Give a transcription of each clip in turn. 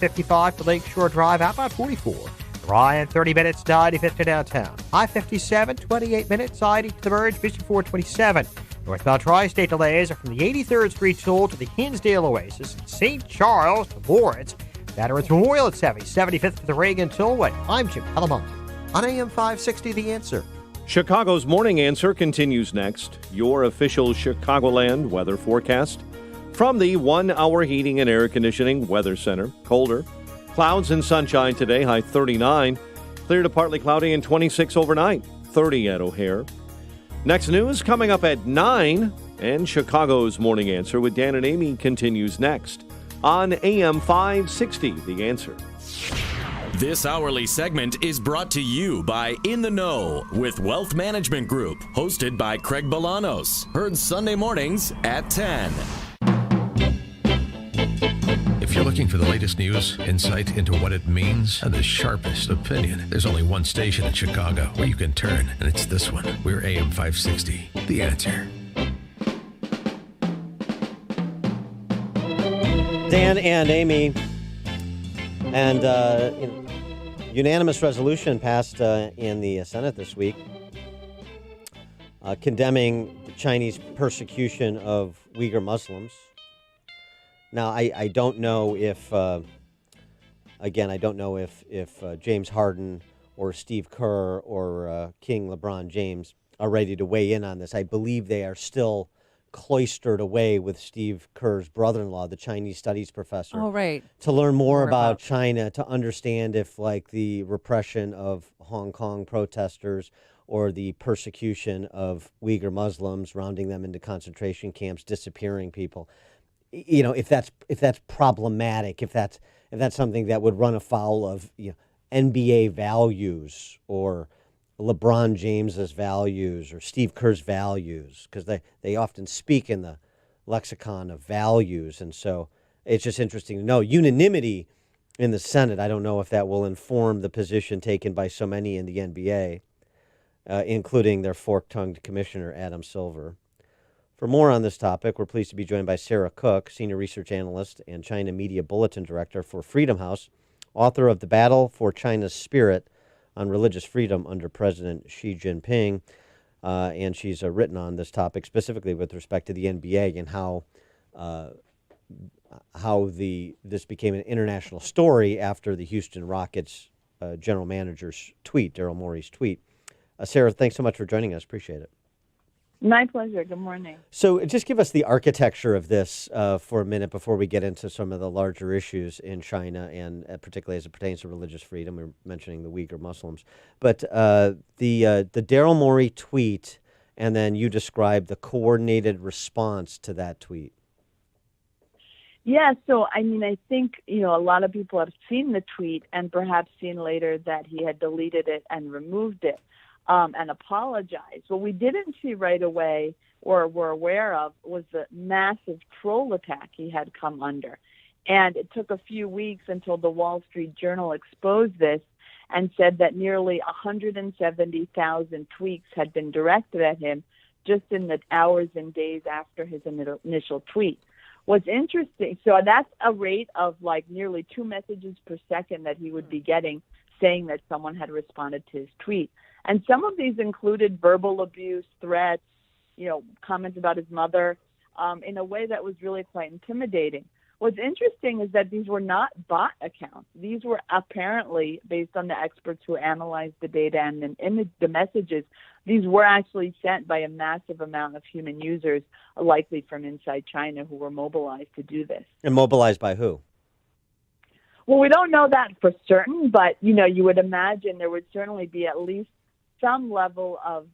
55 to Lakeshore Drive, outbound 44. Dry in 30 minutes, 95th to downtown. I-57, 28 minutes, I-80 to the merge, busy 427. Northbound Tri-State delays are from the 83rd Street toll to the Hinsdale Oasis, St. Charles to Lawrence. Veterans Memorial at 75th to the Reagan Tollway. I'm Jim Pelamonte on AM 560 The Answer. Chicago's Morning Answer continues next. Your official Chicagoland weather forecast from the 1 Hour Heating and Air Conditioning Weather Center. Colder. Clouds and sunshine today, high 39. Clear to partly cloudy and 26 overnight, 30 at O'Hare. Next news coming up at 9, and Chicago's Morning Answer with Dan and Amy continues next on AM 560, The Answer. This hourly segment is brought to you by In the Know with Wealth Management Group, hosted by Craig Bolanos. Heard Sunday mornings at 10. If you're looking for the latest news, insight into what it means, and the sharpest opinion, there's only one station in Chicago where you can turn, and it's this one. We're AM 560, The Answer. Dan and Amy, and unanimous resolution passed in the Senate this week condemning the Chinese persecution of Uyghur Muslims. Now, I don't know if, if James Harden or Steve Kerr or King LeBron James are ready to weigh in on this. I believe they are still cloistered away with Steve Kerr's brother-in-law, the Chinese studies professor. Oh, right. To learn more about China, to understand if, like, the repression of Hong Kong protesters or the persecution of Uyghur Muslims, rounding them into concentration camps, disappearing people, you know, if that's problematic, if that's something that would run afoul of NBA values or LeBron James's values or Steve Kerr's values, because they often speak in the lexicon of values, and so it's just interesting to know unanimity in the Senate. I don't know if that will inform the position taken by so many in the NBA, including their fork-tongued commissioner Adam Silver. For more on this topic, we're pleased to be joined by Sarah Cook, Senior Research Analyst and China Media Bulletin Director for Freedom House, author of The Battle for China's Spirit on Religious Freedom under President Xi Jinping. And she's written on this topic specifically with respect to the NBA and how this became an international story after the Houston Rockets general manager's tweet, Daryl Morey's tweet. Sarah, thanks so much for joining us. Appreciate it. My pleasure. Good morning. So just give us the architecture of this for a minute before we get into some of the larger issues in China, and particularly as it pertains to religious freedom. We were mentioning the Uyghur Muslims. But the Daryl Morey tweet, and then you describe the coordinated response to that tweet. Yeah, so I think, a lot of people have seen the tweet and perhaps seen later that he had deleted it and removed it. And apologize. What we didn't see right away or were aware of was the massive troll attack he had come under. And it took a few weeks until the Wall Street Journal exposed this and said that nearly 170,000 tweets had been directed at him just in the hours and days after his initial tweet. What's interesting, so that's a rate of like nearly 2 messages per second that he would be getting saying that someone had responded to his tweet. And some of these included verbal abuse, threats, comments about his mother, in a way that was really quite intimidating. What's interesting is that these were not bot accounts. These were apparently, based on the experts who analyzed the data and the messages, these were actually sent by a massive amount of human users, likely from inside China, who were mobilized to do this. And mobilized by who? Well, we don't know that for certain, but, you would imagine there would certainly be at least some level of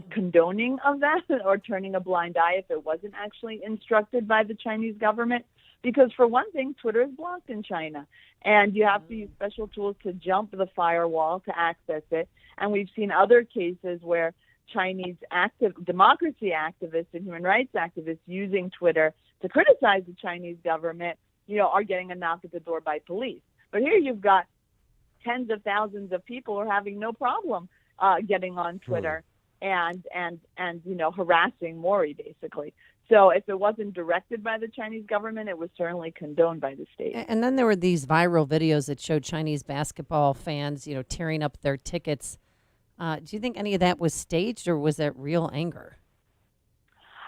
condoning of that or turning a blind eye if it wasn't actually instructed by the Chinese government. Because for one thing, Twitter is blocked in China, and you have to use special tools to jump the firewall to access it. And we've seen other cases where Chinese democracy activists and human rights activists using Twitter to criticize the Chinese government, are getting a knock at the door by police. But here you've got tens of thousands of people are having no problem getting on Twitter and harassing Maury basically. So if it wasn't directed by the Chinese government, it was certainly condoned by the state. And then there were these viral videos that showed Chinese basketball fans, tearing up their tickets. Do you think any of that was staged, or was that real anger?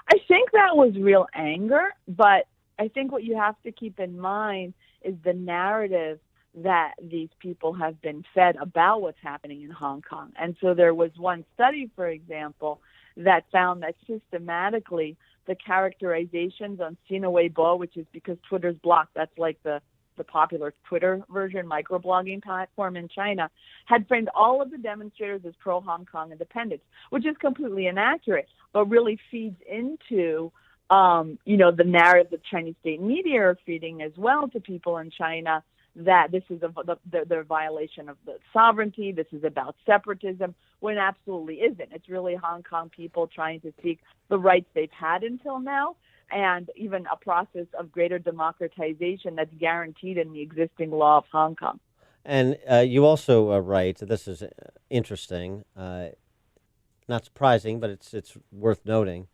I think that was real anger, but I think what you have to keep in mind is the narrative that these people have been fed about what's happening in Hong Kong. And so there was one study, for example, that found that systematically the characterizations on Sina Weibo, which is because Twitter's blocked, that's like the popular Twitter version, microblogging platform in China, had framed all of the demonstrators as pro-Hong Kong independence, which is completely inaccurate, but really feeds into, the narrative that Chinese state media are feeding as well to people in China, that this is the violation of the sovereignty, this is about separatism, when it absolutely isn't. It's really Hong Kong people trying to seek the rights they've had until now, and even a process of greater democratization that's guaranteed in the existing law of Hong Kong. And you also write, this is interesting, not surprising, but it's worth noting.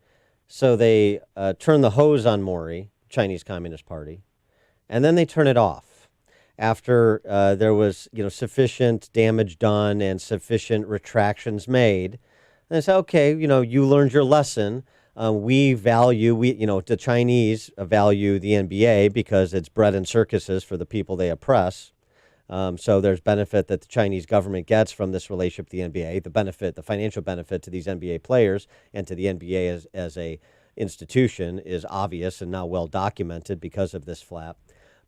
So they turn the hose on Maury, Chinese Communist Party, and then they turn it off after there was sufficient damage done and sufficient retractions made. And they say, okay, you learned your lesson. The Chinese value the NBA because it's bread and circuses for the people they oppress. So there's benefit that the Chinese government gets from this relationship with the NBA. The financial benefit to these NBA players and to the NBA as a institution is obvious and now well documented because of this flap.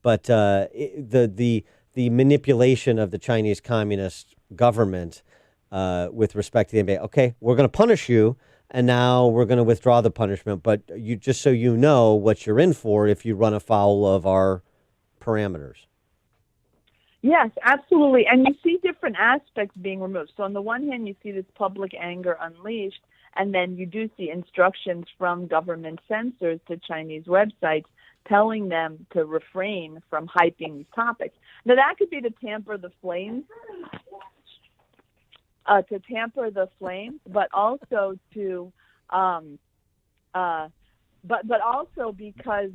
But the manipulation of the Chinese Communist government with respect to the NBA. Okay, we're going to punish you, and now we're going to withdraw the punishment. But you just so you know what you're in for if you run afoul of our parameters. Yes, absolutely. And you see different aspects being removed. So on the one hand, you see this public anger unleashed, and then you do see instructions from government censors to Chinese websites telling them to refrain from hyping these topics. Now, that could be to tamper the flames, but also to, but also because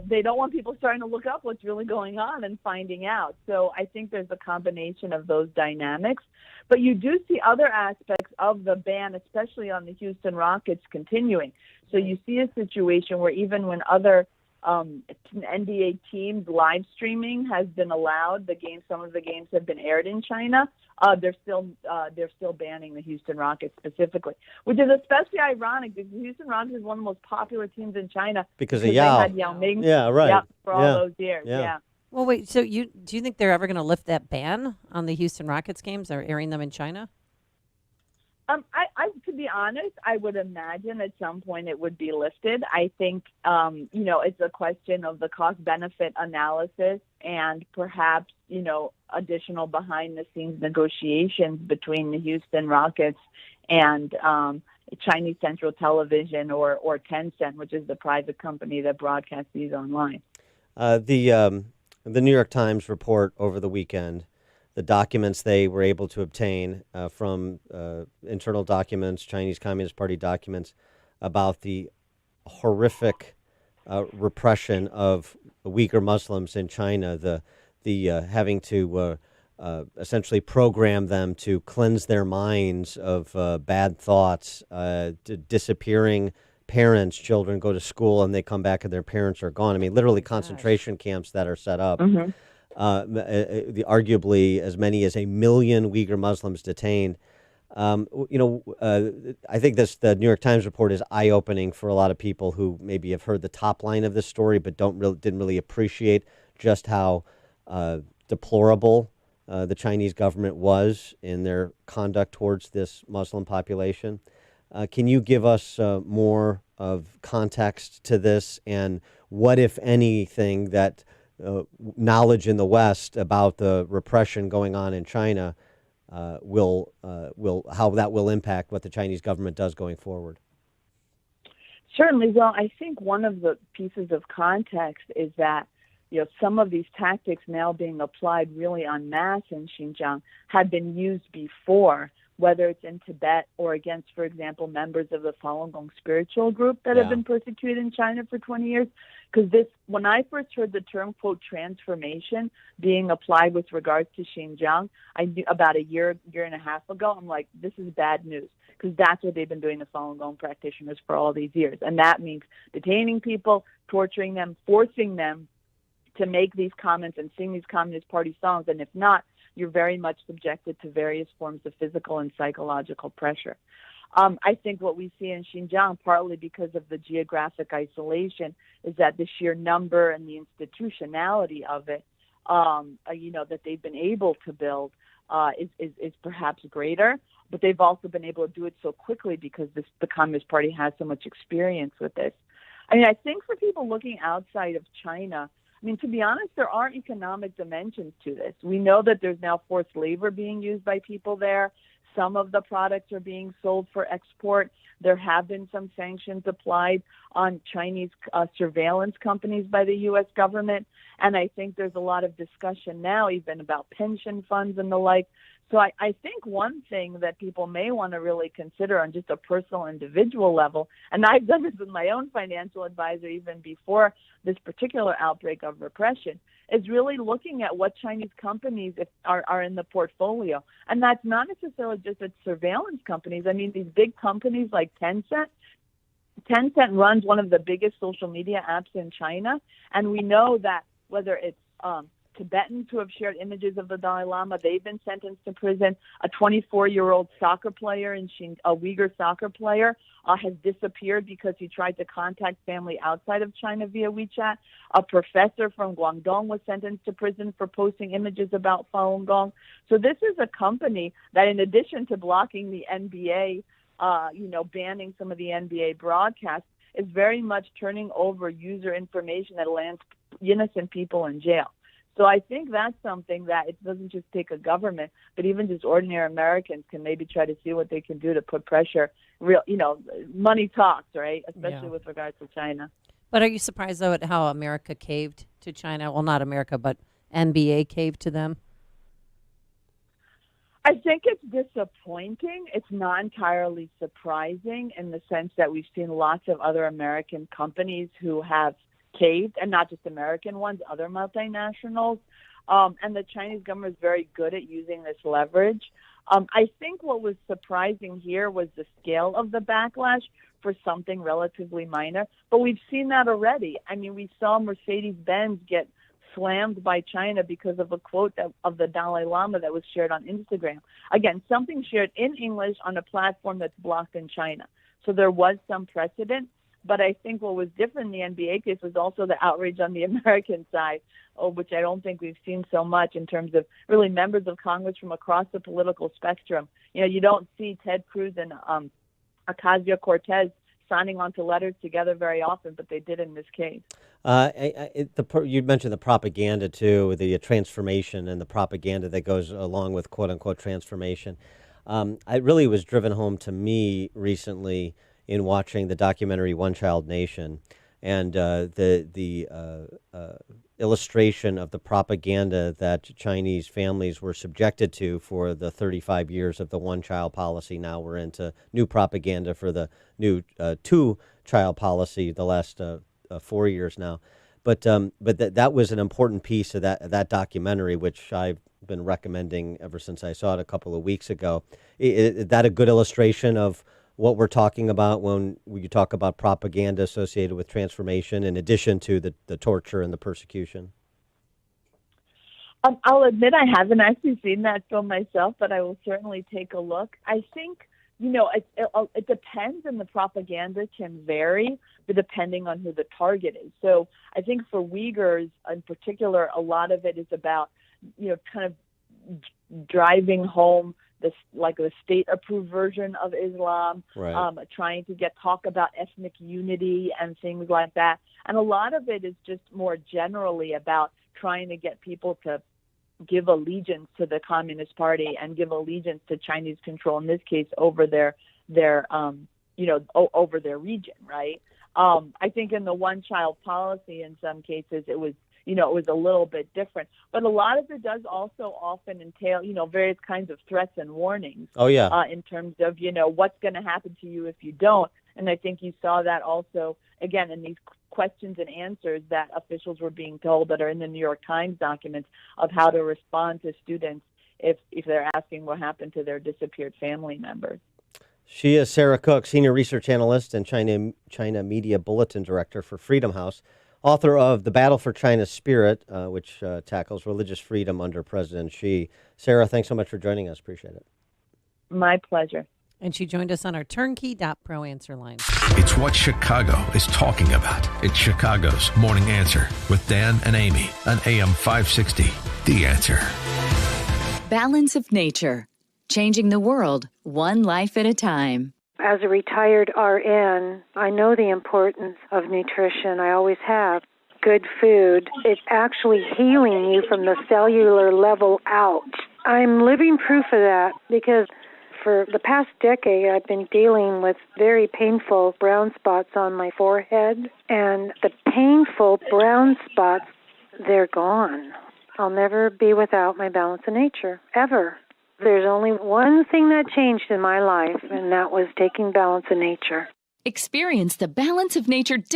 they don't want people starting to look up what's really going on and finding out. So I think there's a combination of those dynamics. But you do see other aspects of the ban, especially on the Houston Rockets, continuing. So you see a situation where even when other NBA teams live streaming has been allowed, some of the games have been aired in China, they're still banning the Houston Rockets specifically, which is especially ironic because the Houston Rockets is one of the most popular teams in China because of Yao. They had Yao Ming, for all those years. Yeah. Well, wait. So do you think they're ever going to lift that ban on the Houston Rockets games or airing them in China? To be honest, I would imagine at some point it would be lifted. I think, it's a question of the cost-benefit analysis and perhaps, additional behind-the-scenes negotiations between the Houston Rockets and Chinese Central Television or Tencent, which is the private company that broadcasts these online. The New York Times report over the weekend, the documents they were able to obtain from internal documents, Chinese Communist Party documents, about the horrific repression of Uyghur Muslims in China, the having to essentially program them to cleanse their minds of bad thoughts, disappearing parents, children go to school and they come back and their parents are gone. I mean, literally concentration camps that are set up. Mm-hmm. Arguably as many as 1 million Uyghur Muslims detained. I think the New York Times report is eye-opening for a lot of people who maybe have heard the top line of this story but didn't really appreciate just how deplorable the Chinese government was in their conduct towards this Muslim population. Can you give us more of context to this and what, if anything, that knowledge in the West about the repression going on in China how that will impact what the Chinese government does going forward? Certainly. Well, I think one of the pieces of context is that some of these tactics now being applied really en masse in Xinjiang had been used before whether it's in Tibet or against, for example, members of the Falun Gong spiritual group that have been persecuted in China for 20 years. Because when I first heard the term, quote, transformation being applied with regards to Xinjiang, I knew about a year and a half ago, I'm like, this is bad news. Because that's what they've been doing to Falun Gong practitioners for all these years. And that means detaining people, torturing them, forcing them to make these comments and sing these Communist Party songs. And if not, you're very much subjected to various forms of physical and psychological pressure. I think what we see in Xinjiang, partly because of the geographic isolation, is that the sheer number and the institutionality of it, that they've been able to build is perhaps greater. But they've also been able to do it so quickly because the Communist Party has so much experience with this. I mean, I think for people looking outside of China, I mean, to be honest, there are economic dimensions to this. We know that there's now forced labor being used by people there. Some of the products are being sold for export. There have been some sanctions applied on Chinese surveillance companies by the U.S. government. And I think there's a lot of discussion now even about pension funds and the like. So I think one thing that people may want to really consider on just a personal individual level, and I've done this with my own financial advisor even before this particular outbreak of repression, is really looking at what Chinese companies are in the portfolio. And that's not necessarily just at surveillance companies. I mean, these big companies like Tencent runs one of the biggest social media apps in China. And we know that whether it's Tibetans who have shared images of the Dalai Lama, they've been sentenced to prison. A 24-year-old soccer player, a Uyghur soccer player, has disappeared because he tried to contact family outside of China via WeChat. A professor from Guangdong was sentenced to prison for posting images about Falun Gong. So this is a company that, in addition to blocking the NBA, banning some of the NBA broadcasts, is very much turning over user information that lands innocent people in jail. So I think that's something that it doesn't just take a government, but even just ordinary Americans can maybe try to see what they can do to put pressure. Money talks, right? Especially with regards to China. But are you surprised, though, at how America caved to China? Well, not America, but NBA caved to them? I think it's disappointing. It's not entirely surprising in the sense that we've seen lots of other American companies who have caved, and not just American ones, other multinationals. And the Chinese government is very good at using this leverage. I think what was surprising here was the scale of the backlash for something relatively minor. But we've seen that already. I mean, we saw Mercedes-Benz get slammed by China because of a quote of the Dalai Lama that was shared on Instagram. Again, something shared in English on a platform that's blocked in China. So there was some precedent. But I think what was different in the NBA case was also the outrage on the American side, which I don't think we've seen so much in terms of really members of Congress from across the political spectrum. You don't see Ted Cruz and Ocasio-Cortez signing onto letters together very often, but they did in this case. You mentioned the propaganda, too, the transformation and the propaganda that goes along with quote-unquote transformation. It really was driven home to me recently in watching the documentary One Child Nation, and the illustration of the propaganda that Chinese families were subjected to for the 35 years of the one-child policy. Now we're into new propaganda for the new two-child policy the last 4 years now. But that was an important piece of that documentary, which I've been recommending ever since I saw it a couple of weeks ago. Is that a good illustration of what we're talking about when we talk about propaganda associated with transformation, in addition to the torture and the persecution? I'll admit I haven't actually seen that film myself, but I will certainly take a look. I think, it depends, and the propaganda can vary depending on who the target is. So I think for Uyghurs in particular, a lot of it is about, kind of driving home the state-approved version of Islam, right. Trying to talk about ethnic unity and things like that. And a lot of it is just more generally about trying to get people to give allegiance to the Communist Party and give allegiance to Chinese control, in this case, over their over their region, right? I think in the one-child policy, in some cases, it was it was a little bit different. But a lot of it does also often entail, various kinds of threats and warnings. Oh, yeah. In terms of, what's going to happen to you if you don't. And I think you saw that also, again, in these questions and answers that officials were being told that are in the New York Times documents of how to respond to students if they're asking what happened to their disappeared family members. She is Sarah Cook, Senior Research Analyst and China Media Bulletin Director for Freedom House, author of The Battle for China's Spirit, which tackles religious freedom under President Xi. Sarah, thanks so much for joining us. Appreciate it. My pleasure. And she joined us on our turnkey.pro answer line. It's what Chicago is talking about. It's Chicago's Morning Answer with Dan and Amy on AM 560. The Answer. Balance of nature. Changing the world, one life at a time. As a retired RN, I know the importance of nutrition. I always have. Good food. It's actually healing you from the cellular level out. I'm living proof of that because for the past decade, I've been dealing with very painful brown spots on my forehead. And the painful brown spots, they're gone. I'll never be without my balance of nature, ever. There's only one thing that changed in my life, and that was taking balance of nature. Experience the balance of nature difference